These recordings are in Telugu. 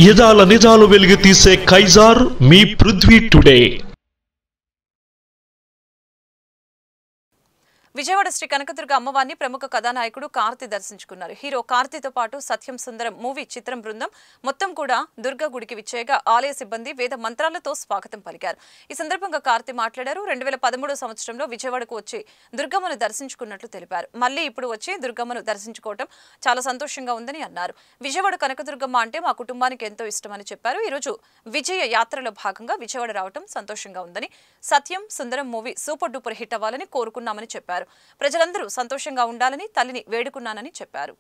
యదాల నిజాలు వెలికి తీసే కైజార్ మీ పృథ్వీ టుడే. విజయవాడ శ్రీ కనకదుర్గ అమ్మవారిని ప్రముఖ కథానాయకుడు కార్తి దర్శించుకున్నారు. హీరో కార్తితో పాటు సత్యం సుందరం మూవీ చిత్రం బృందం మొత్తం కూడా దుర్గా గుడికి విచ్చేయగా ఆలయ సిబ్బంది వేద మంత్రాలతో స్వాగతం పలికారు. ఈ సందర్భంగా కార్తి మాట్లాడారు. 2013 సంవత్సరంలో విజయవాడకు వచ్చి దుర్గమ్మను దర్శించుకున్నట్లు తెలిపారు. మళ్లీ ఇప్పుడు వచ్చి దుర్గమ్మను దర్శించుకోవడం చాలా సంతోషంగా ఉందని అన్నారు. విజయవాడ కనకదుర్గమ్మ అంటే మా కుటుంబానికి ఎంతో ఇష్టమని చెప్పారు. ఈరోజు విజయ యాత్రలో భాగంగా విజయవాడ రావడం సంతోషంగా ఉందని, సత్యం సుందరం మూవీ సూపర్ డూపర్ హిట్ అవ్వాలని కోరుకున్నామని చెప్పారు. ప్రజలందరూ సంతోషంగా ఉండాలని తల్లిని వేడుకున్నానని చెప్పారు.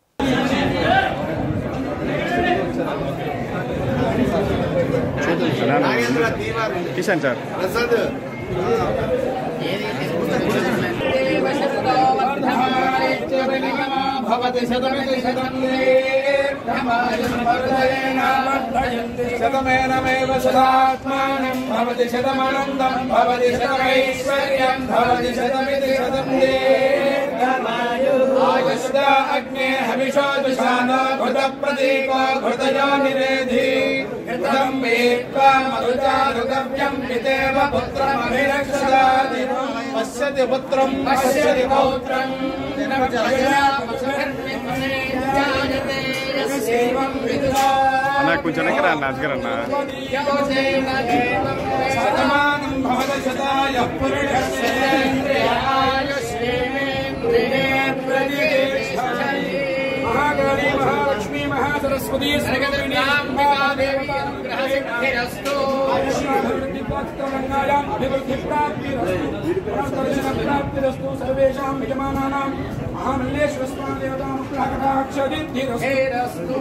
శతమేనమేవ శతాత్మానం భవతి శతమనందం భవతి శతమైశ్వర్యం భవతి శతమితి శతం దీర్ఘమాయుః అగ్నే హవిషో దుషానో ఘృత ప్రదీపో ఘృతయో నిరేధి ఘృతం వేత్వా మరుచారుగవ్యం పితేవ పుత్రమభిరక్షదాది పశ్యతి పుత్రం పశ్యతి పౌత్రం అన్నా కొంచెం వెనకరా అన్న అజగరన్నా మహాకాళీ మహాలక్ష్మీ మహాసరస్వతీ అభివృద్ధిప్రాప్తిరస్తు సర్వేషాం యజమానానాం మహామల్లేశ్వర స్వామి దేవతానుగ్రహ కటాక్ష సిద్ధిరస్తు.